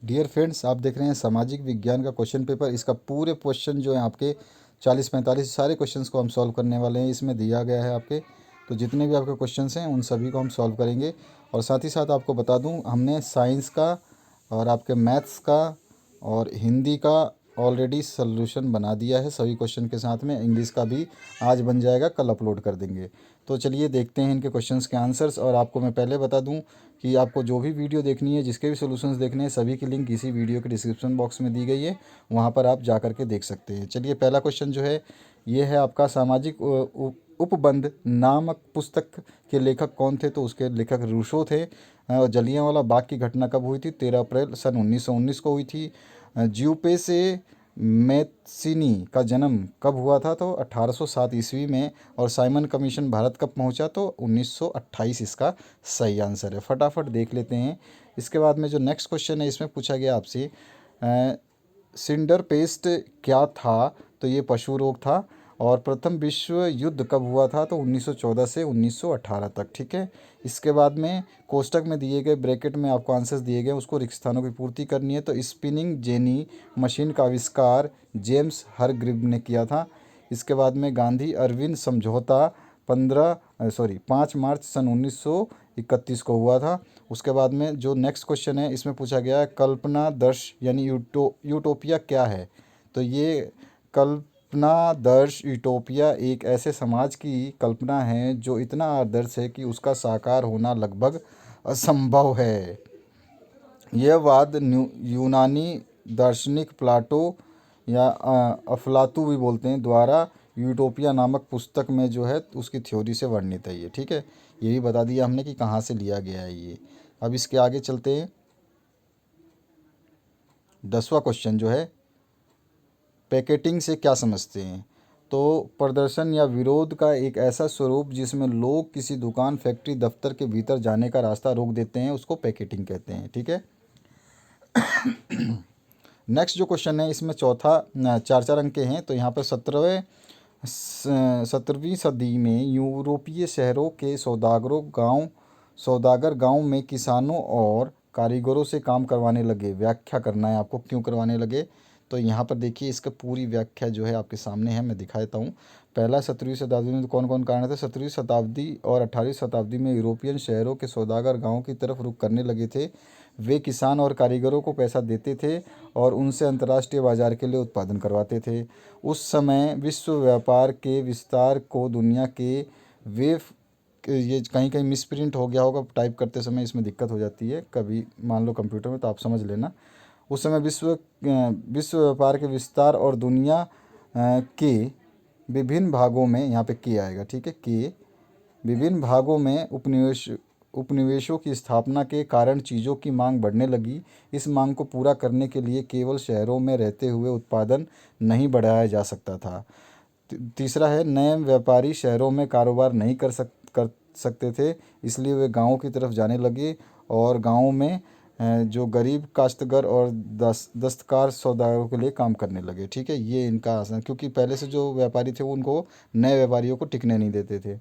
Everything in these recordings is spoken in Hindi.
डियर फ्रेंड्स, आप देख रहे हैं सामाजिक विज्ञान का क्वेश्चन पेपर। इसका पूरे क्वेश्चन जो है आपके 40-45 सारे क्वेश्चंस को हम सॉल्व करने वाले हैं। इसमें दिया गया है आपके, तो जितने भी आपके क्वेश्चंस हैं उन सभी को हम सॉल्व करेंगे। और साथ ही साथ आपको बता दूं, हमने साइंस का और आपके मैथ्स का और हिंदी का ऑलरेडी सल्यूशन बना दिया है सभी क्वेश्चन के साथ में। इंग्लिश का भी आज बन जाएगा, कल अपलोड कर देंगे। तो चलिए देखते हैं इनके क्वेश्चंस के आंसर्स। और आपको मैं पहले बता दूं कि आपको जो भी वीडियो देखनी है, जिसके भी सॉल्यूशंस देखने हैं, सभी की लिंक इसी वीडियो के डिस्क्रिप्शन बॉक्स में दी गई है, वहाँ पर आप जा करके देख सकते हैं। चलिए पहला क्वेश्चन जो है ये है आपका, सामाजिक उपबंध नामक पुस्तक के लेखक कौन थे? तो उसके लेखक रूसो थे। जलियांवाला बाग की घटना कब हुई थी? 13 अप्रैल सन 1919 को हुई थी। ज्यूपेसे मैत्सिनी का जन्म कब हुआ था? तो 1807 ईस्वी में। और साइमन कमीशन भारत कब पहुंचा? तो 1928 इसका सही आंसर है। फटाफट देख लेते हैं। इसके बाद में जो नेक्स्ट क्वेश्चन है, इसमें पूछा गया आपसे सिंडर पेस्ट क्या था? तो ये पशु रोग था। और प्रथम विश्व युद्ध कब हुआ था? तो 1914 से 1918 तक। ठीक है। इसके बाद में कोष्टक में दिए गए ब्रैकेट में आपको आंसर्स दिए गए, उसको रिक्त स्थानों की पूर्ति करनी है। तो स्पिनिंग जेनी मशीन का आविष्कार जेम्स हरग्रीव ने किया था। इसके बाद में गांधी अरविंद समझौता 5 मार्च सन 1931 को हुआ था। उसके बाद में जो नेक्स्ट क्वेश्चन है, इसमें पूछा गया है कल्पना दर्श यानी यूटोपिया क्या है? तो ये कल्पनादर्श यूटोपिया एक ऐसे समाज की कल्पना है जो इतना आदर्श है कि उसका साकार होना लगभग असंभव है। यह वाद यूनानी दार्शनिक प्लाटो या अफलातू भी बोलते हैं द्वारा यूटोपिया नामक पुस्तक में जो है उसकी थ्योरी से वर्णित है ये। ठीक है, ये भी बता दिया हमने कि कहाँ से लिया गया है ये। अब इसके आगे चलते हैं। 10वां क्वेश्चन जो है, पैकेटिंग से क्या समझते हैं? तो प्रदर्शन या विरोध का एक ऐसा स्वरूप जिसमें लोग किसी दुकान, फैक्ट्री, दफ्तर के भीतर जाने का रास्ता रोक देते हैं, उसको पैकेटिंग कहते हैं। ठीक है। नेक्स्ट जो क्वेश्चन है, इसमें चौथा 4 अंक के हैं। तो यहाँ पर 17वीं सदी में यूरोपीय शहरों के सौदागर गांव में किसानों और कारीगरों से काम करवाने लगे। व्याख्या करना है आपको, क्यों करवाने लगे? तो यहाँ पर देखिए, इसका पूरी व्याख्या जो है आपके सामने है, मैं दिखा देता हूँ। पहला, 17वीं शताब्दी में कौन कौन कारण थे? 17वीं शताब्दी और 18वीं शताब्दी में यूरोपियन शहरों के सौदागर गाँव की तरफ रुख करने लगे थे। वे किसान और कारीगरों को पैसा देते थे और उनसे अंतर्राष्ट्रीय बाजार के लिए उत्पादन करवाते थे। उस समय विश्व व्यापार के विस्तार को दुनिया के वे ये कहीं कहीं मिसप्रिंट हो गया होगा टाइप करते समय, इसमें दिक्कत हो जाती है कभी मान लो कंप्यूटर में, तो आप समझ लेना। उस समय विश्व व्यापार के विस्तार और दुनिया के विभिन्न भागों में, यहाँ पे के आएगा, ठीक है, के विभिन्न भागों में उपनिवेशों की स्थापना के कारण चीज़ों की मांग बढ़ने लगी। इस मांग को पूरा करने के लिए केवल शहरों में रहते हुए उत्पादन नहीं बढ़ाया जा सकता था। तीसरा है, नए व्यापारी शहरों में कारोबार नहीं कर सकते थे, इसलिए वे गांवों की तरफ जाने लगे और गांवों में जो गरीब काश्तगर और दस्तकार सौदागरों के लिए काम करने लगे। ठीक है, ये इनका आसन, क्योंकि पहले से जो व्यापारी थे वो उनको नए व्यापारियों को टिकने नहीं देते थे।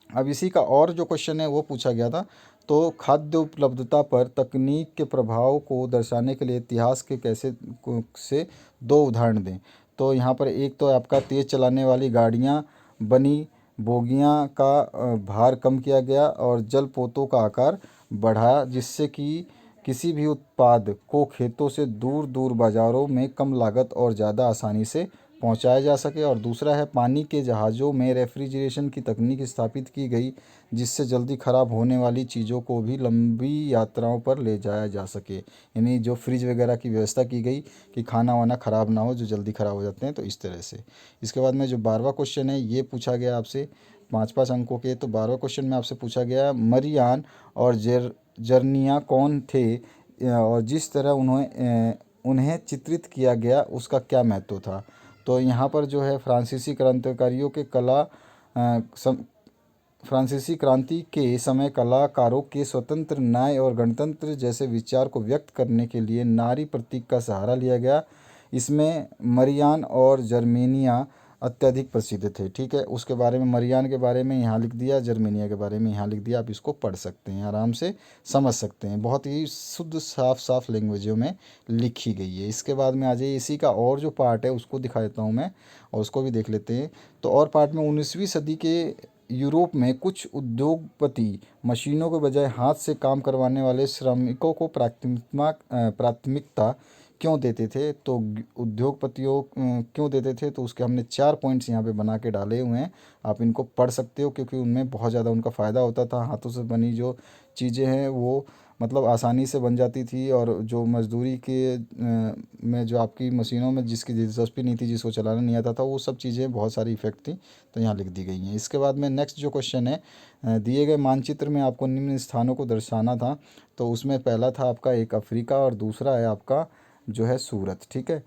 अब इसी का और जो क्वेश्चन है वो पूछा गया था। तो खाद्य उपलब्धता पर तकनीक के प्रभाव को दर्शाने के लिए इतिहास के से 2 उदाहरण दें। तो यहाँ पर एक तो आपका तेज़ चलाने वाली गाड़ियाँ बनी, बोगियाँ का भार कम किया गया और जलपोतों का आकार बढ़ा, जिससे कि किसी भी उत्पाद को खेतों से दूर दूर बाज़ारों में कम लागत और ज़्यादा आसानी से पहुंचाया जा सके। और दूसरा है, पानी के जहाज़ों में रेफ्रिजरेशन की तकनीक स्थापित की गई, जिससे जल्दी ख़राब होने वाली चीज़ों को भी लंबी यात्राओं पर ले जाया जा सके। यानी जो फ्रिज वगैरह की व्यवस्था की गई कि खाना वाना ख़राब ना हो, जो जल्दी ख़राब हो जाते हैं, तो इस तरह से। इसके बाद में जो 12वां क्वेश्चन है ये पूछा गया आपसे 5-5 अंकों के। तो 12वां क्वेश्चन में आपसे पूछा गया, मरियान और जर्निया कौन थे और जिस तरह उन्हें चित्रित किया गया उसका क्या महत्व था? तो यहाँ पर जो है फ्रांसीसी क्रांतिकारियों के फ्रांसीसी क्रांति के समय कलाकारों के स्वतंत्र, न्याय और गणतंत्र जैसे विचार को व्यक्त करने के लिए नारी प्रतीक का सहारा लिया गया। इसमें मरियान और जर्मेनिया अत्यधिक प्रसिद्ध थे। ठीक है, उसके बारे में मरियान के बारे में यहाँ लिख दिया, जर्मेनिया के बारे में यहाँ लिख दिया। आप इसको पढ़ सकते हैं, आराम से समझ सकते हैं, बहुत ही शुद्ध साफ साफ लैंग्वेजों में लिखी गई है। इसके बाद में आ जाइए, इसी का और जो पार्ट है उसको दिखा देता हूँ मैं, और उसको भी देख लेते हैं। तो और पार्ट में 19वीं सदी के यूरोप में कुछ उद्योगपति मशीनों के बजाय हाथ से काम करवाने वाले श्रमिकों को प्राथमिकता क्यों देते थे। तो उद्योगपतियों क्यों देते थे, तो उसके हमने 4 पॉइंट्स यहाँ पे बना के डाले हुए हैं। आप इनको पढ़ सकते हो, क्योंकि उनमें बहुत ज़्यादा उनका फ़ायदा होता था। हाथों से बनी जो चीज़ें हैं वो मतलब आसानी से बन जाती थी, और जो मज़दूरी के में जो आपकी मशीनों में जिसकी दिलचस्पी नहीं थी, जिसको चलाना नहीं आता था, वो सब चीज़ें बहुत सारी इफ़ेक्ट थी, तो यहाँ लिख दी गई हैं। इसके बाद में नेक्स्ट जो क्वेश्चन है, दिए गए मानचित्र में आपको निम्न स्थानों को दर्शाना था। तो उसमें पहला था आपका एक अफ्रीका, और दूसरा है आपका जो है सूरत। ठीक है,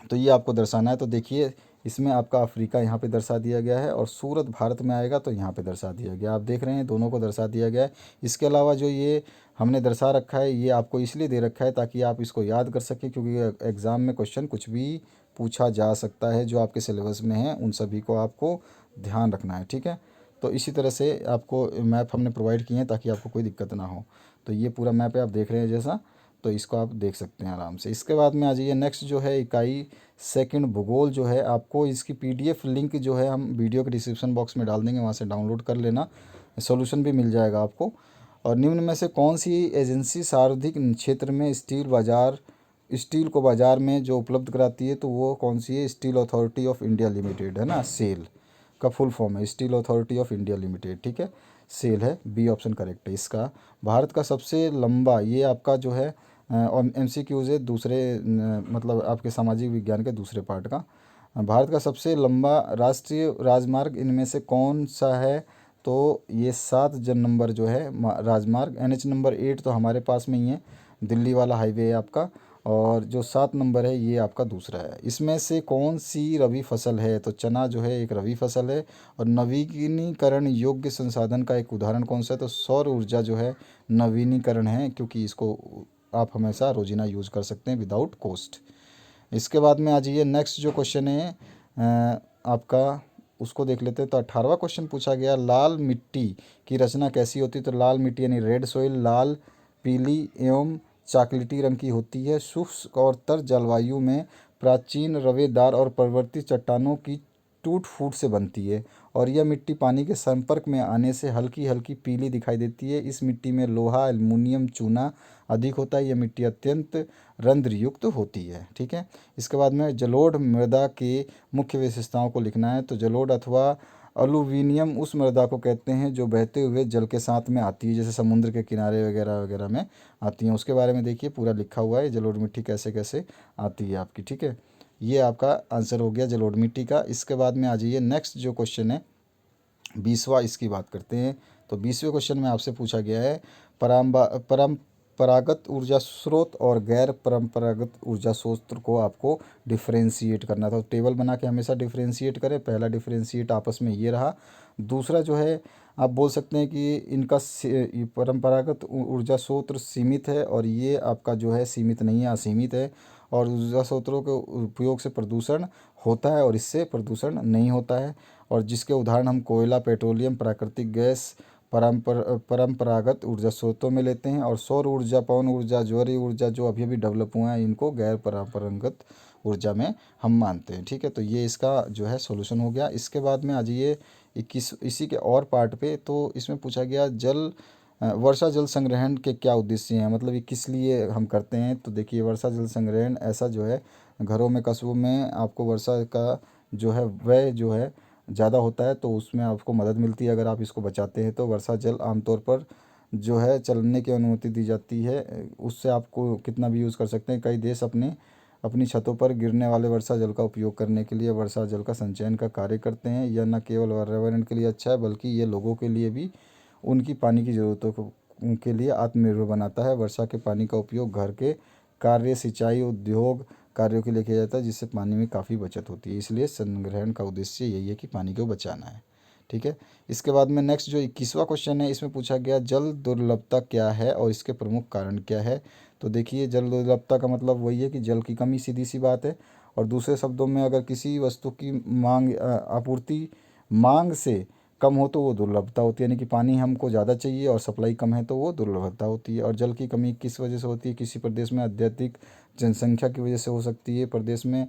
तो ये आपको दर्शाना है। तो देखिए, इसमें आपका अफ्रीका यहाँ पे दर्शा दिया गया है, और सूरत भारत में आएगा तो यहाँ पे दर्शा दिया गया। आप देख रहे हैं, दोनों को दर्शा दिया गया है। इसके अलावा जो ये हमने दर्शा रखा है, ये आपको इसलिए दे रखा है ताकि आप इसको याद कर सकें, क्योंकि एग्ज़ाम में क्वेश्चन कुछ भी पूछा जा सकता है जो आपके सिलेबस में है, उन सभी को आपको ध्यान रखना है। ठीक है, तो इसी तरह से आपको मैप हमने प्रोवाइड किए हैं ताकि आपको कोई दिक्कत ना हो। तो ये पूरा मैप है, आप देख रहे हैं जैसा, तो इसको आप देख सकते हैं आराम से। इसके बाद में आ जाइए, नेक्स्ट जो है इकाई सेकंड भूगोल जो है, आपको इसकी पीडीएफ लिंक जो है हम वीडियो के डिस्क्रिप्शन बॉक्स में डाल देंगे, वहाँ से डाउनलोड कर लेना, सॉल्यूशन भी मिल जाएगा आपको। और निम्न में से कौन सी एजेंसी सार्वजनिक क्षेत्र में स्टील को बाज़ार में जो उपलब्ध कराती है, तो वो कौन सी है? Steel authority of India limited है ना, सेल का फुल फॉर्म है steel authority of India limited. ठीक है, सेल है, बी ऑप्शन करेक्ट है इसका। भारत का सबसे लंबा, ये आपका जो है और एमसीक्यूज है दूसरे मतलब आपके सामाजिक विज्ञान के दूसरे पार्ट का। भारत का सबसे लंबा राष्ट्रीय राजमार्ग इनमें से कौन सा है? तो ये 7 जन नंबर जो है राजमार्ग, NH नंबर 8 तो हमारे पास में ही है, दिल्ली वाला हाईवे है आपका, और जो 7 नंबर है ये आपका दूसरा है। इसमें से कौन सी रबी फसल है? तो चना जो है एक रबी फसल है। और नवीनीकरण योग्य संसाधन का एक उदाहरण कौन सा है? तो सौर ऊर्जा जो है नवीनीकरण है, क्योंकि इसको आप हमेशा रोजीना यूज़ कर सकते हैं विदाउट कॉस्ट। इसके बाद में आ जाइए, नेक्स्ट जो क्वेश्चन है आपका, उसको देख लेते हैं। तो 18वां क्वेश्चन पूछा गया, लाल मिट्टी की रचना कैसी होती है? तो लाल मिट्टी यानी रेड सॉइल लाल, पीली एवं चॉकलेटी रंग की होती है। शुष्क और तर जलवायु में प्राचीन रवेदार और परिवर्तित चट्टानों की टूट फूट से बनती है, और यह मिट्टी पानी के संपर्क में आने से हल्की हल्की पीली दिखाई देती है। इस मिट्टी में लोहा, एल्युमिनियम, चूना अधिक होता है। यह मिट्टी अत्यंत रंध्रयुक्त होती है। ठीक है, इसके बाद में जलोढ़ मृदा के मुख्य विशेषताओं को लिखना है। तो जलोढ़ अथवा अलुविनियम उस मृदा को कहते हैं जो बहते हुए जल के साथ में आती है, जैसे समुद्र के किनारे वगैरह वगैरह में आती हैं। उसके बारे में देखिए, पूरा लिखा हुआ है जलोढ़ मिट्टी कैसे कैसे आती है आपकी। ठीक है, ये आपका आंसर हो गया जलोढ़ मिट्टी का। इसके बाद में आ जाइए, नेक्स्ट जो क्वेश्चन है 20वां, इसकी बात करते हैं। तो 20वें क्वेश्चन में आपसे पूछा गया है, परंपरागत ऊर्जा स्रोत और गैर परंपरागत ऊर्जा स्रोत को आपको डिफरेंशिएट करना था। तो टेबल बना के हमेशा डिफरेंशिएट करें। पहला डिफरेंशिएट आपस में ये रहा। दूसरा जो है, आप बोल सकते हैं कि इनका परंपरागत ऊर्जा स्रोत सीमित है, और ये आपका जो है सीमित नहीं है, असीमित है। और ऊर्जा स्रोतों के उपयोग से प्रदूषण होता है, और इससे प्रदूषण नहीं होता है। और जिसके उदाहरण हम कोयला, पेट्रोलियम, प्राकृतिक गैस परंपरागत ऊर्जा स्रोतों में लेते हैं। और सौर ऊर्जा, पवन ऊर्जा, ज्वारीय ऊर्जा जो अभी अभी डेवलप हुए हैं, इनको गैर परंपरागत ऊर्जा में हम मानते हैं। ठीक है, तो ये इसका जो है सॉल्यूशन हो गया। इसके बाद में आ जाइए 21 इसी के और पार्ट पे। तो इसमें पूछा गया, वर्षा जल संग्रहण के क्या उद्देश्य हैं, मतलब ये किस लिए हम करते हैं? तो देखिए, वर्षा जल संग्रहण ऐसा जो है, घरों में, कस्बों में आपको वर्षा का जो है व्यय जो है ज़्यादा होता है, तो उसमें आपको मदद मिलती है अगर आप इसको बचाते हैं। तो वर्षा जल आमतौर पर जो है चलने की अनुमति दी जाती है, उससे आपको कितना भी यूज़ कर सकते हैं। कई देश अपनी छतों पर गिरने वाले वर्षा जल का उपयोग करने के लिए वर्षा जल का संचयन का कार्य करते हैं। यह न केवल पर्यावरण के लिए अच्छा है, बल्कि ये लोगों के लिए भी उनकी पानी की ज़रूरतों को के लिए आत्मनिर्भर बनाता है। वर्षा के पानी का उपयोग घर के कार्य, सिंचाई, उद्योग कार्यों के लिए किया जाता है, जिससे पानी में काफ़ी बचत होती है। इसलिए संग्रहण का उद्देश्य यही है कि पानी को बचाना है। ठीक है, इसके बाद में नेक्स्ट जो 21वां क्वेश्चन है, इसमें पूछा गया, जल दुर्लभता क्या है और इसके प्रमुख कारण क्या है? तो देखिए, जल दुर्लभता का मतलब वही है कि जल की कमी, सीधी सी बात है। और दूसरे शब्दों में अगर किसी वस्तु की आपूर्ति मांग से कम हो तो वो दुर्लभता होती है, यानी कि पानी हमको ज़्यादा चाहिए और सप्लाई कम है तो वो दुर्लभता होती है। और जल की कमी किस वजह से होती है? किसी प्रदेश में अत्यधिक जनसंख्या की वजह से हो सकती है। प्रदेश में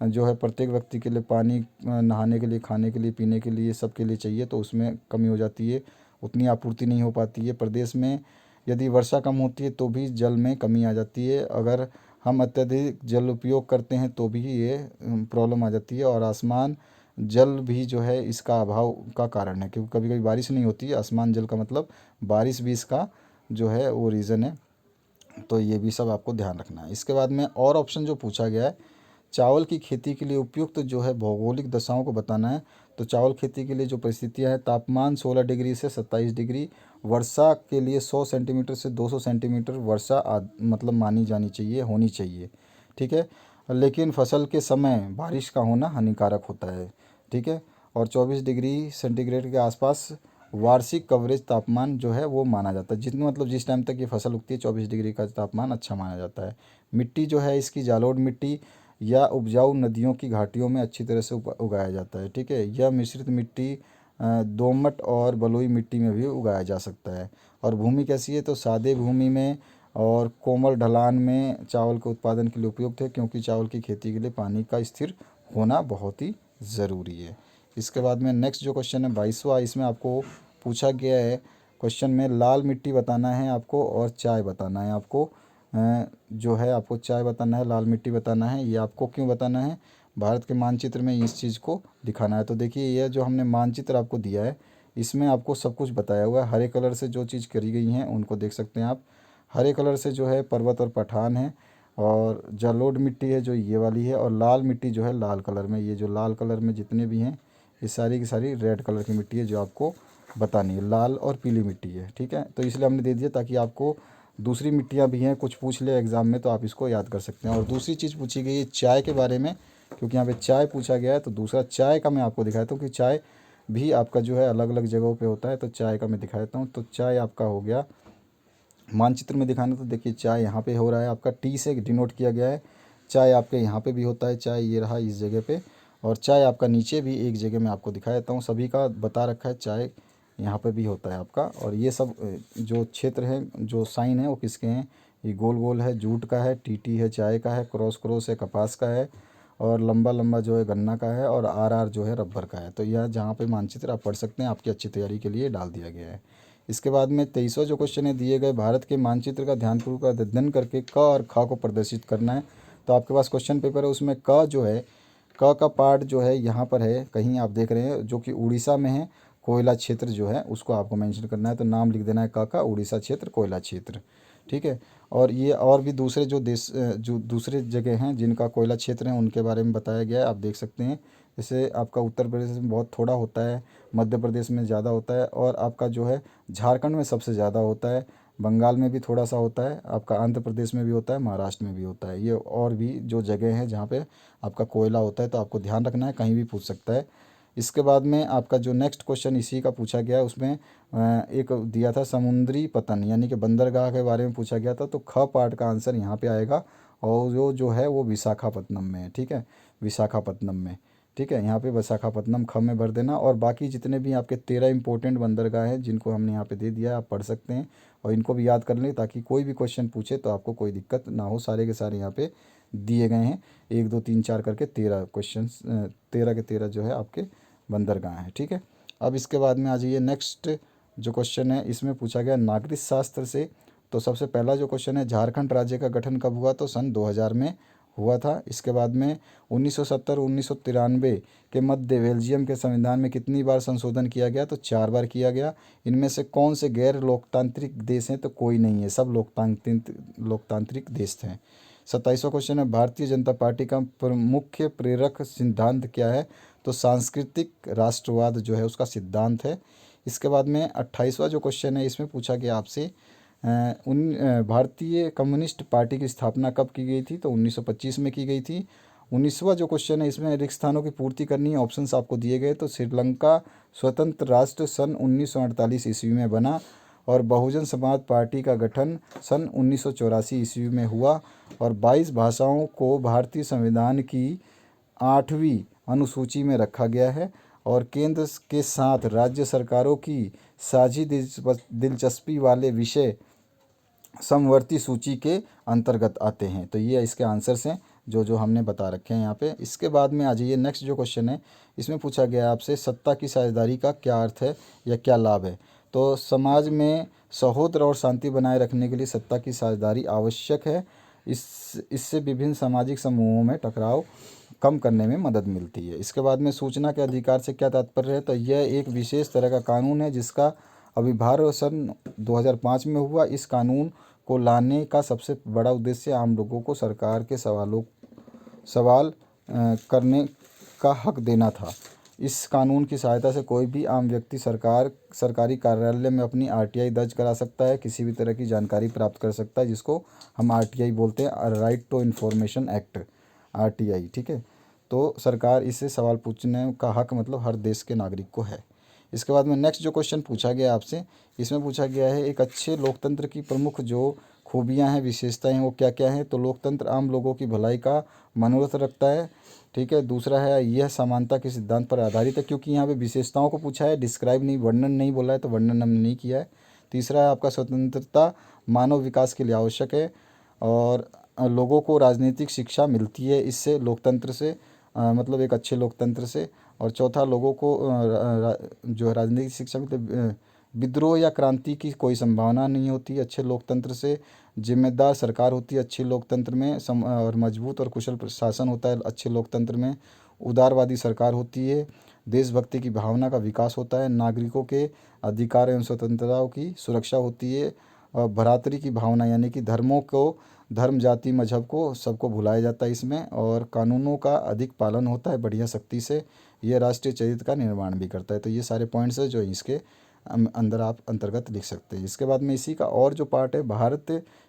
जो है प्रत्येक व्यक्ति के लिए पानी नहाने के लिए, खाने के लिए, पीने के लिए, सबके लिए चाहिए, तो उसमें कमी हो जाती है, उतनी आपूर्ति नहीं हो पाती है। प्रदेश में यदि वर्षा कम होती है तो भी जल में कमी आ जाती है। अगर हम अत्यधिक जल उपयोग करते हैं तो भी ये प्रॉब्लम आ जाती है। और आसमान जल भी जो है इसका अभाव का कारण है, क्योंकि कभी कभी बारिश नहीं होती है। आसमान जल का मतलब बारिश भी इसका जो है वो रीज़न है। तो ये भी सब आपको ध्यान रखना है। इसके बाद में और ऑप्शन जो पूछा गया है, चावल की खेती के लिए उपयुक्त जो है भौगोलिक दशाओं को बताना है। तो चावल खेती के लिए जो परिस्थितियां हैं, तापमान 16 डिग्री से 27 डिग्री, वर्षा के लिए 100 सेंटीमीटर से 200 सेंटीमीटर वर्षा मतलब मानी जानी चाहिए, होनी चाहिए, ठीक है। लेकिन फसल के समय बारिश का होना हानिकारक होता है, ठीक है। और 24 डिग्री सेंटीग्रेड के आसपास वार्षिक कवरेज तापमान जो है वो माना जाता है। जितना मतलब जिस टाइम तक ये फसल उगती है 24 डिग्री का तापमान अच्छा माना जाता है। मिट्टी जो है इसकी जालोढ़ मिट्टी या उपजाऊ नदियों की घाटियों में अच्छी तरह से उगाया जाता है, ठीक है। यह मिश्रित मिट्टी दोमट और बलुई मिट्टी में भी उगाया जा सकता है। और भूमि कैसी है? तो सादे भूमि में और कोमल ढलान में चावल के उत्पादन के लिए उपयुक्त है, क्योंकि चावल की खेती के लिए पानी का स्थिर होना बहुत ही ज़रूरी है। इसके बाद में नेक्स्ट जो क्वेश्चन है 22वां, इसमें आपको पूछा गया है क्वेश्चन में लाल मिट्टी बताना है आपको और चाय बताना है आपको। जो है आपको चाय बताना है, लाल मिट्टी बताना है। ये आपको क्यों बताना है? भारत के मानचित्र में इस चीज़ को दिखाना है। तो देखिए यह जो हमने मानचित्र आपको दिया है इसमें आपको सब कुछ बताया हुआ है। हरे कलर से जो चीज़ करी गई हैं उनको देख सकते हैं आप। हरे कलर से जो है पर्वत और पठान है, और जलोढ़ मिट्टी है जो ये वाली है, और लाल मिट्टी जो है लाल कलर में, ये जो लाल कलर में जितने भी हैं ये सारी की सारी रेड कलर की मिट्टी है जो आपको बतानी है। लाल और पीली मिट्टी है, ठीक है। तो इसलिए हमने दे दिया ताकि आपको दूसरी मिट्टियाँ भी हैं, कुछ पूछ ले एग्ज़ाम में तो आप इसको याद कर सकते हैं। और दूसरी चीज़ पूछी गई है चाय के बारे में, क्योंकि यहाँ पे चाय पूछा गया है, तो दूसरा चाय का मैं आपको दिखाता हूँ कि चाय भी आपका जो है अलग अलग जगहों पे होता है। तो चाय का मैं दिखा देता हूँ। तो चाय आपका हो गया मानचित्र में दिखाना, तो देखिए चाय यहाँ पे हो रहा है आपका टी से डिनोट किया गया है। चाय आपके यहाँ पे भी होता है, चाय ये रहा इस जगह पे। और चाय आपका नीचे भी एक जगह मैं आपको दिखा देता हूँ, सभी का बता रखा है। चाय यहाँ पे भी होता है आपका। और ये सब जो क्षेत्र हैं, जो साइन है वो किसके हैं? ये गोल गोल है जूट का है, टी है चाय का है, क्रॉस क्रॉस है कपास का है, और लंबा लंबा जो है गन्ना का है, और आर जो है रबर का है। तो यह जहाँ पे मानचित्र आप पढ़ सकते हैं, आपकी अच्छी तैयारी के लिए डाल दिया गया है। इसके बाद में 23वां जो क्वेश्चन है, दिए गए भारत के मानचित्र का ध्यानपूर्वक अध्ययन करके क और ख को प्रदर्शित करना है। तो आपके पास क्वेश्चन पेपर है, उसमें क जो है, क का पार्ट जो है यहाँ पर है, कहीं आप देख रहे हैं जो कि उड़ीसा में है। कोयला क्षेत्र जो है उसको आपको मेंशन करना है, तो नाम लिख देना है क का, उड़ीसा क्षेत्र, कोयला क्षेत्र, ठीक है। और ये और भी दूसरे जो देश जो दूसरे जगह हैं जिनका कोयला क्षेत्र है उनके बारे में बताया गया है, आप देख सकते हैं। जैसे आपका उत्तर प्रदेश में बहुत थोड़ा होता है, मध्य प्रदेश में ज़्यादा होता है, और आपका जो है झारखंड में सबसे ज़्यादा होता है, बंगाल में भी थोड़ा सा होता है, आपका आंध्र प्रदेश में भी होता है, महाराष्ट्र में भी होता है। ये और भी जो जगह हैं जहाँ पे आपका कोयला होता है, तो आपको ध्यान रखना है, कहीं भी पूछ सकता है। इसके बाद में आपका जो नेक्स्ट क्वेश्चन इसी का पूछा गया है, उसमें एक दिया था समुद्री पतन यानी कि बंदरगाह के बारे में पूछा गया था। तो ख पार्ट का आंसर यहाँ पे आएगा, और जो है वो विशाखापत्तनम में है, ठीक है, विशाखापत्तनम में, ठीक है। यहाँ पे विशाखापत्तनम ख में भर देना। और बाकी जितने भी आपके 13 इंपॉर्टेंट बंदरगाह हैं जिनको हमने यहाँ पे दे दिया है, आप पढ़ सकते हैं और इनको भी याद कर लें, ताकि कोई भी क्वेश्चन पूछे तो आपको कोई दिक्कत ना हो। सारे के सारे यहाँ पे दिए गए हैं, 1 2 3 4 करके 13 क्वेश्चन, 13 के 13 जो है आपके बंदरगाह हैं, ठीक है। अब इसके बाद में आ जाइए नेक्स्ट जो क्वेश्चन है, इसमें पूछा गया नागरिक शास्त्र से। तो सबसे पहला जो क्वेश्चन है, झारखंड राज्य का गठन कब हुआ? तो सन 2000 में हुआ था। इसके बाद में 1970 1993 के मध्य बेल्जियम के संविधान में कितनी बार संशोधन किया गया? तो 4 बार किया गया। इनमें से कौन से गैर लोकतांत्रिक देश हैं? तो कोई नहीं है, सब लोकतांत्रिक देश हैं। 27वां क्वेश्चन है, भारतीय जनता पार्टी का मुख्य प्रेरक सिद्धांत क्या है? तो सांस्कृतिक राष्ट्रवाद जो है उसका सिद्धांत है। इसके बाद में 28वां जो क्वेश्चन है, इसमें पूछा गया आपसे भारतीय कम्युनिस्ट पार्टी की स्थापना कब की गई थी? तो 1925 में की गई थी। 19वां जो क्वेश्चन है, इसमें रिक्त स्थानों की पूर्ति करनी है, ऑप्शंस आपको दिए गए। तो श्रीलंका स्वतंत्र राष्ट्र सन 1948 ईस्वी में बना। और बहुजन समाज पार्टी का गठन सन 1984 ईस्वी में हुआ और 22 भाषाओं को भारतीय संविधान की 8वीं अनुसूची में रखा गया है और केंद्र के साथ राज्य सरकारों की साझी दिलचस्पी वाले विषय समवर्ती सूची के अंतर्गत आते हैं। तो ये इसके आंसर्स हैं जो जो हमने बता रखे हैं यहाँ पे। इसके बाद में आ जाइए नेक्स्ट जो क्वेश्चन है, इसमें पूछा गया है आपसे सत्ता की साझेदारी का क्या अर्थ है या क्या लाभ है। तो समाज में सहोदर और शांति बनाए रखने के लिए सत्ता की साझेदारी आवश्यक है। इससे विभिन्न सामाजिक समूहों में टकराव कम करने में मदद मिलती है। इसके बाद में सूचना के अधिकार से क्या तात्पर्य है, तो यह एक विशेष तरह का कानून है जिसका आविर्भाव सन 2005 में हुआ। इस कानून को लाने का सबसे बड़ा उद्देश्य आम लोगों को सरकार के सवाल करने का हक देना था। इस कानून की सहायता से कोई भी आम व्यक्ति सरकारी कार्यालय में अपनी आरटीआई दर्ज करा सकता है, किसी भी तरह की जानकारी प्राप्त कर सकता है, जिसको हम आरटीआई बोलते हैं, right to information act, RTI. ठीक है, तो सरकार इससे सवाल पूछने का हक मतलब हर देश के नागरिक को है। इसके बाद में नेक्स्ट जो क्वेश्चन पूछा गया आपसे, इसमें पूछा गया है एक अच्छे लोकतंत्र की प्रमुख जो खूबियां हैं, विशेषताएं हैं, वो क्या क्या हैं। तो लोकतंत्र आम लोगों की भलाई का मनोरथ रखता है। ठीक है, दूसरा है यह समानता के सिद्धांत पर आधारित है, क्योंकि यहाँ पे विशेषताओं को पूछा है, डिस्क्राइब नहीं, वर्णन नहीं बोला है, तो वर्णन हमने नहीं किया है। तीसरा है आपका स्वतंत्रता मानव विकास के लिए आवश्यक है और लोगों को राजनीतिक शिक्षा मिलती है इससे, लोकतंत्र से, मतलब एक अच्छे लोकतंत्र से। और चौथा, लोगों को जो है राजनीतिक शिक्षा मतलब विद्रोह या क्रांति की कोई संभावना नहीं होती अच्छे लोकतंत्र से। जिम्मेदार सरकार होती है अच्छे लोकतंत्र में, और मजबूत और कुशल प्रशासन होता है अच्छे लोकतंत्र में। उदारवादी सरकार होती है, देशभक्ति की भावना का विकास होता है, नागरिकों के अधिकार एवं स्वतंत्रताओं की सुरक्षा होती है, और भ्रातृ की भावना यानी कि धर्म जाति मजहब को सबको भुलाया जाता है इसमें, और कानूनों का अधिक पालन होता है बढ़िया सख्ती से। यह राष्ट्रीय चरित्र का निर्माण भी करता है। तो ये सारे पॉइंट्स है जो इसके अंदर आप अंतर्गत लिख सकते हैं। इसके बाद में इसी का और जो पार्ट है, भारत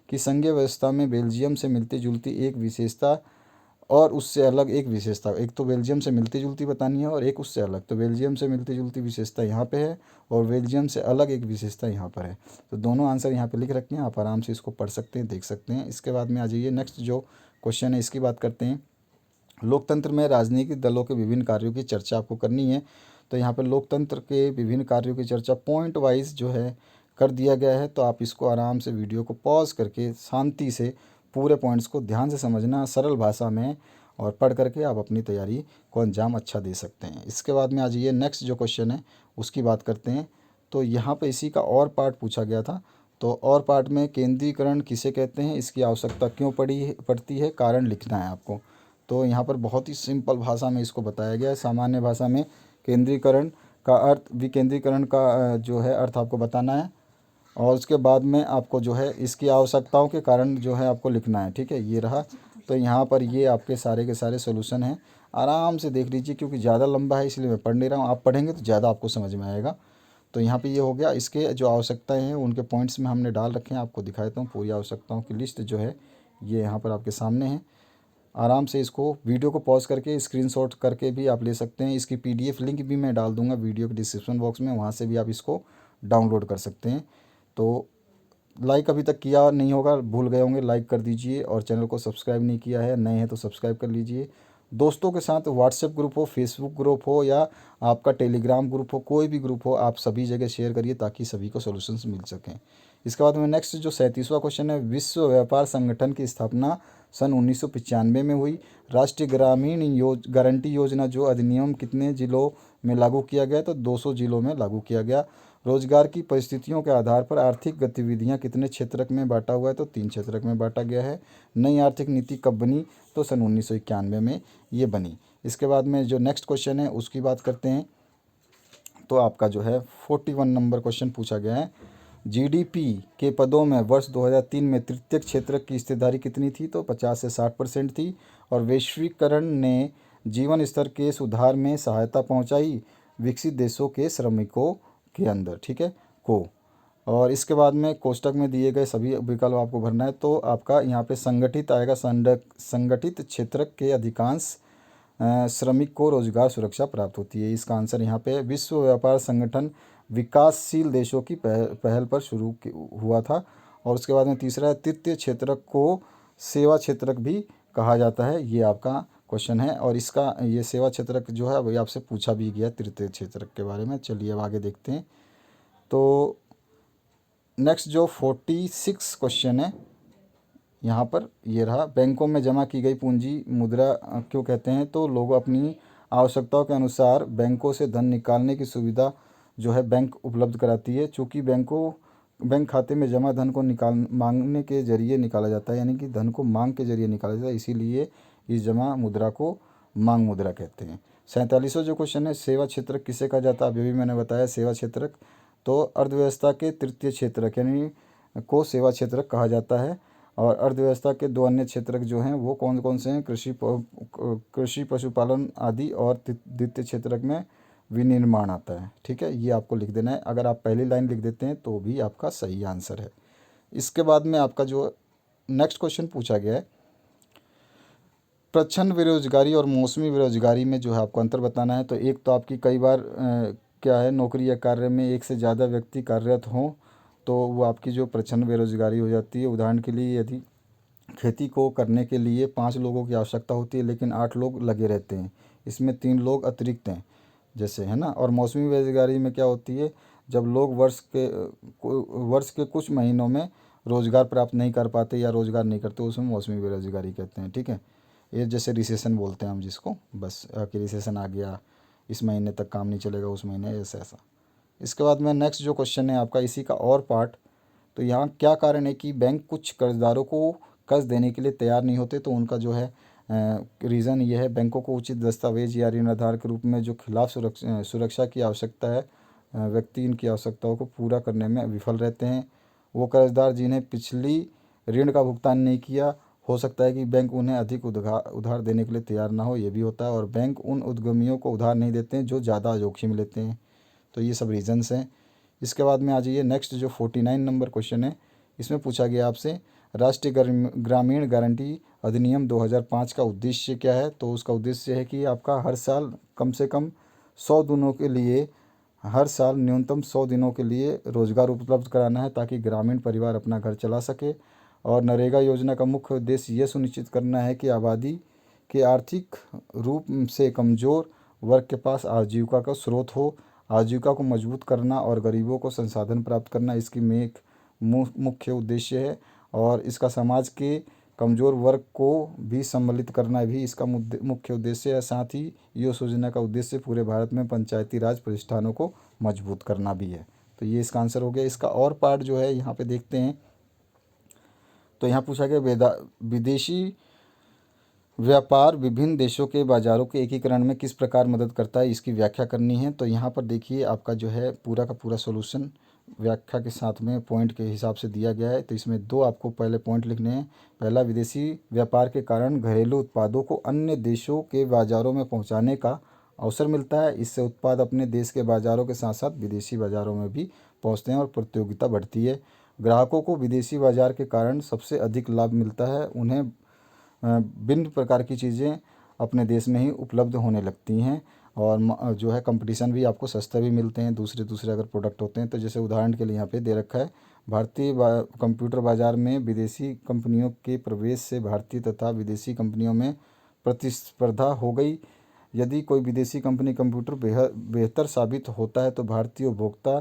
की संघीय व्यवस्था में बेल्जियम से मिलती जुलती एक विशेषता और उससे अलग एक विशेषता, एक तो बेल्जियम से मिलती जुलती बतानी है और एक उससे अलग। तो बेल्जियम से मिलती जुलती विशेषता यहाँ पे है और बेल्जियम से अलग एक विशेषता यहाँ पर है। तो दोनों आंसर यहाँ पे लिख रखे हैं, आप आराम से इसको पढ़ सकते हैं, देख सकते हैं। इसके बाद में आ जाइए नेक्स्ट जो क्वेश्चन है इसकी बात करते हैं। लोकतंत्र में राजनीतिक दलों के विभिन्न कार्यों की चर्चा आपको करनी है। तो यहाँ पर लोकतंत्र के विभिन्न कार्यों की चर्चा पॉइंट वाइज जो है कर दिया गया है। तो आप इसको आराम से वीडियो को पॉज करके शांति से पूरे पॉइंट्स को ध्यान से समझना, सरल भाषा में, और पढ़ करके आप अपनी तैयारी को अंजाम अच्छा दे सकते हैं। इसके बाद में आ जाइए नेक्स्ट जो क्वेश्चन है उसकी बात करते हैं। तो यहाँ पे इसी का और पार्ट पूछा गया था। तो और पार्ट में केंद्रीकरण किसे कहते हैं, इसकी आवश्यकता क्यों पड़ती है, कारण लिखना है आपको। तो यहाँ पर बहुत ही सिंपल भाषा में इसको बताया गया है, सामान्य भाषा में। केंद्रीकरण का अर्थ, विकेंद्रीकरण का जो है अर्थ आपको बताना है, और उसके बाद में आपको जो है इसकी आवश्यकताओं के कारण जो है आपको लिखना है। ठीक है, ये रहा। तो यहाँ पर ये आपके सारे के सारे सोल्यूशन हैं, आराम से देख लीजिए, क्योंकि ज़्यादा लंबा है इसलिए मैं पढ़ नहीं रहा हूँ, आप पढ़ेंगे तो ज़्यादा आपको समझ में आएगा। तो यहाँ पे ये हो गया, इसके जो आवश्यकताएं हैं उनके पॉइंट्स में हमने डाल रखे हैं, आपको दिखा देता हूँ। पूरी आवश्यकताओं की लिस्ट जो है ये यहाँ पर आपके सामने है। आराम से इसको वीडियो को पॉज करके स्क्रीनशॉट करके भी आप ले सकते हैं। इसकी पीडीएफ लिंक भी मैं डाल दूंगा वीडियो के डिस्क्रिप्शन बॉक्स में, वहाँ से भी आप इसको डाउनलोड कर सकते हैं। तो लाइक अभी तक किया नहीं होगा, भूल गए होंगे, लाइक कर दीजिए, और चैनल को सब्सक्राइब नहीं किया है, नए हैं तो सब्सक्राइब कर लीजिए। दोस्तों के साथ व्हाट्सएप ग्रुप हो, फेसबुक ग्रुप हो, या आपका टेलीग्राम ग्रुप हो, कोई भी ग्रुप हो, आप सभी जगह शेयर करिए ताकि सभी को सॉल्यूशंस मिल सकें। इसके बाद में नेक्स्ट जो 37वां क्वेश्चन है, विश्व व्यापार संगठन की स्थापना सन 1995 में हुई। राष्ट्रीय ग्रामीण गारंटी योजना जो अधिनियम कितने जिलों में लागू किया गया, तो 200 जिलों में लागू किया गया। रोजगार की परिस्थितियों के आधार पर आर्थिक गतिविधियां कितने क्षेत्रक में बांटा हुआ है, तो 3 क्षेत्रक में बांटा गया है। नई आर्थिक नीति कब बनी, तो सन 1991 में ये बनी। इसके बाद में जो नेक्स्ट क्वेश्चन है उसकी बात करते हैं। तो आपका जो है 41 नंबर क्वेश्चन पूछा गया है, जीडीपी के पदों में वर्ष 2003 में तृतीय क्षेत्र की हिस्सेदारी कितनी थी, तो 50 से 60% थी। और वैश्वीकरण ने जीवन स्तर के सुधार में सहायता पहुंचाई विकसित देशों के श्रमिकों के अंदर, ठीक है, को। और इसके बाद में कोष्टक में दिए गए सभी विकल्प आपको भरना है। तो आपका यहाँ पे संगठित आएगा, संगठित क्षेत्र के अधिकांश श्रमिक को रोजगार सुरक्षा प्राप्त होती है। इसका आंसर यहाँ पे विश्व व्यापार संगठन विकासशील देशों की पहल पर हुआ था। और उसके बाद में तीसरा है, तृतीय क्षेत्रक को सेवा क्षेत्रक भी कहा जाता है। ये आपका क्वेश्चन है, और इसका ये सेवा क्षेत्रक जो है वही आपसे पूछा भी गया तृतीय क्षेत्रक के बारे में। चलिए अब आगे देखते हैं। तो नेक्स्ट जो 46 क्वेश्चन है यहाँ पर ये रहा, बैंकों में जमा की गई पूंजी मुद्रा क्यों कहते हैं? तो लोग अपनी आवश्यकताओं के अनुसार बैंकों से धन निकालने की सुविधा जो है बैंक उपलब्ध कराती है। चूँकि बैंक खाते में जमा धन को मांगने के जरिए निकाला जाता है, यानी कि धन को मांग के जरिए निकाला जाता है, इसीलिए इस जमा मुद्रा को मांग मुद्रा कहते हैं। 47वां जो क्वेश्चन है, सेवा क्षेत्रक किसे कहा जाता है? अभी भी मैंने बताया सेवा क्षेत्रक। तो अर्थव्यवस्था के तृतीय क्षेत्रक यानी को सेवा क्षेत्रक कहा जाता है। और अर्थव्यवस्था के दो अन्य क्षेत्रक जो हैं वो कौन कौन से हैं? कृषि, पशुपालन आदि। और द्वितीय क्षेत्रक में विनिर्माण आता है। ठीक है, ये आपको लिख देना है। अगर आप पहली लाइन लिख देते हैं तो भी आपका सही आंसर है। इसके बाद में आपका जो नेक्स्ट क्वेश्चन पूछा गया है, प्रच्छन्न बेरोजगारी और मौसमी बेरोजगारी में जो है आपको अंतर बताना है। तो एक तो आपकी कई बार क्या है, नौकरी या कार्य में एक से ज़्यादा व्यक्ति कार्यरत हों तो वो आपकी जो प्रच्छन्न बेरोजगारी हो जाती है। उदाहरण के लिए यदि खेती को करने के लिए 5 लोगों की आवश्यकता होती है लेकिन 8 लोग लगे रहते हैं, इसमें 3 लोग अतिरिक्त हैं जैसे, है ना। और मौसमी बेरोजगारी में क्या होती है, जब लोग वर्ष के कुछ महीनों में रोज़गार प्राप्त नहीं कर पाते या रोज़गार नहीं करते, उसमें मौसमी बेरोजगारी कहते हैं। ठीक है, ये जैसे रिसेशन बोलते हैं हम जिसको, बस कि रिसेशन आ गया, इस महीने तक काम नहीं चलेगा, उस महीने ऐसा। इसके बाद में नेक्स्ट जो क्वेश्चन है आपका इसी का और पार्ट, तो यहाँ क्या कारण है कि बैंक कुछ कर्जदारों को कर्ज देने के लिए तैयार नहीं होते? तो उनका जो है रीज़न ये है, बैंकों को उचित दस्तावेज या ऋण आधार के रूप में जो खिलाफ सुरक्षा की आवश्यकता है, व्यक्ति इनकी आवश्यकताओं को पूरा करने में विफल रहते हैं। वो कर्जदार जिन्हें पिछली ऋण का भुगतान नहीं किया, हो सकता है कि बैंक उन्हें अधिक उधार देने के लिए तैयार ना हो, ये भी होता है। और बैंक उन उद्यमियों को उधार नहीं देते हैं जो ज़्यादा जोखिम लेते हैं। तो ये सब रीज़न्स हैं। इसके बाद में आ जाइए नेक्स्ट जो 49 नंबर क्वेश्चन है, इसमें पूछा गया आपसे राष्ट्रीय ग्रामीण गारंटी अधिनियम 2005 का उद्देश्य क्या है? तो उसका उद्देश्य है कि आपका हर साल कम से कम 100 दिनों के लिए, हर साल न्यूनतम 100 दिनों के लिए रोज़गार उपलब्ध कराना है ताकि ग्रामीण परिवार अपना घर चला सके। और नरेगा योजना का मुख्य उद्देश्य ये सुनिश्चित करना है कि आबादी के आर्थिक रूप से कमज़ोर वर्ग के पास आजीविका का स्रोत हो, आजीविका को मजबूत करना और गरीबों को संसाधन प्राप्त करना इसकी मुख्य उद्देश्य है। और इसका समाज के कमज़ोर वर्ग को भी सम्मिलित करना भी इसका मुख्य उद्देश्य है। साथ ही इस योजना का उद्देश्य पूरे भारत में पंचायती राज प्रतिष्ठानों को मजबूत करना भी है। तो ये इसका आंसर हो गया। इसका और पार्ट जो है यहाँ पे देखते हैं, तो यहाँ पूछा गया विदेशी व्यापार विभिन्न देशों के बाज़ारों के एकीकरण में किस प्रकार मदद करता है, इसकी व्याख्या करनी है। तो यहाँ पर देखिए आपका जो है पूरा का पूरा सॉल्यूशन व्याख्या के साथ में पॉइंट के हिसाब से दिया गया है। तो इसमें दो आपको पहले पॉइंट लिखने हैं। पहला, विदेशी व्यापार के कारण घरेलू उत्पादों को अन्य देशों के बाज़ारों में पहुँचाने का अवसर मिलता है। इससे उत्पाद अपने देश के बाज़ारों के साथ साथ विदेशी बाज़ारों में भी पहुँचते हैं और प्रतियोगिता बढ़ती है। ग्राहकों को विदेशी बाज़ार के कारण सबसे अधिक लाभ मिलता है। उन्हें भिन्न प्रकार की चीज़ें अपने देश में ही उपलब्ध होने लगती हैं। और जो है कंपटीशन भी आपको सस्ते भी मिलते हैं दूसरे अगर प्रोडक्ट होते हैं। तो जैसे उदाहरण के लिए यहाँ पे दे रखा है, भारतीय कंप्यूटर बाज़ार में विदेशी कंपनियों के प्रवेश से भारतीय तथा विदेशी कंपनियों में प्रतिस्पर्धा हो गई। यदि कोई विदेशी कंपनी कंप्यूटर बेहतर साबित होता है तो भारतीय उपभोक्ता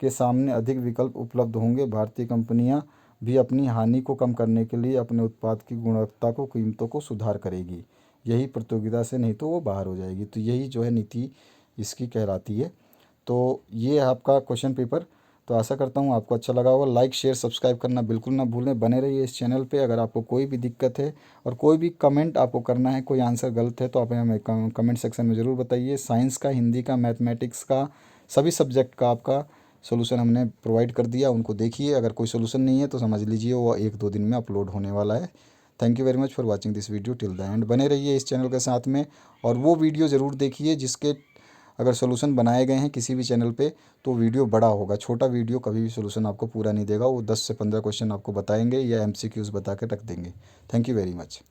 के सामने अधिक विकल्प उपलब्ध होंगे। भारतीय कंपनियां भी अपनी हानि को कम करने के लिए अपने उत्पाद की गुणवत्ता को, कीमतों को सुधार करेगी। यही प्रतियोगिता से, नहीं तो वो बाहर हो जाएगी। तो यही जो है नीति इसकी कहलाती है। तो ये है आपका क्वेश्चन पेपर। तो आशा करता हूँ आपको अच्छा लगा होगा। लाइक शेयर सब्सक्राइब करना बिल्कुल ना भूलें, बने रहिए इस चैनल पे। अगर आपको कोई भी दिक्कत है और कोई भी कमेंट आपको करना है, कोई आंसर गलत है तो आप हमें कमेंट सेक्शन में ज़रूर बताइए। साइंस का, हिंदी का, मैथमेटिक्स का, सभी सब्जेक्ट का आपका सोल्यूशन हमने प्रोवाइड कर दिया, उनको देखिए। अगर कोई सोल्यूशन नहीं है तो समझ लीजिए वो 1-2 दिन में अपलोड होने वाला है। Thank you very much for watching this video till the end. बने रहिए इस चैनल के साथ में और वो वीडियो ज़रूर देखिए जिसके अगर सोल्यूशन बनाए गए हैं किसी भी चैनल पे तो वीडियो बड़ा होगा। छोटा वीडियो कभी भी सोल्यूशन आपको पूरा नहीं देगा। वो 10 से 15 क्वेश्चन आपको बताएंगे या MCQs बता के रख देंगे। Thank you very much.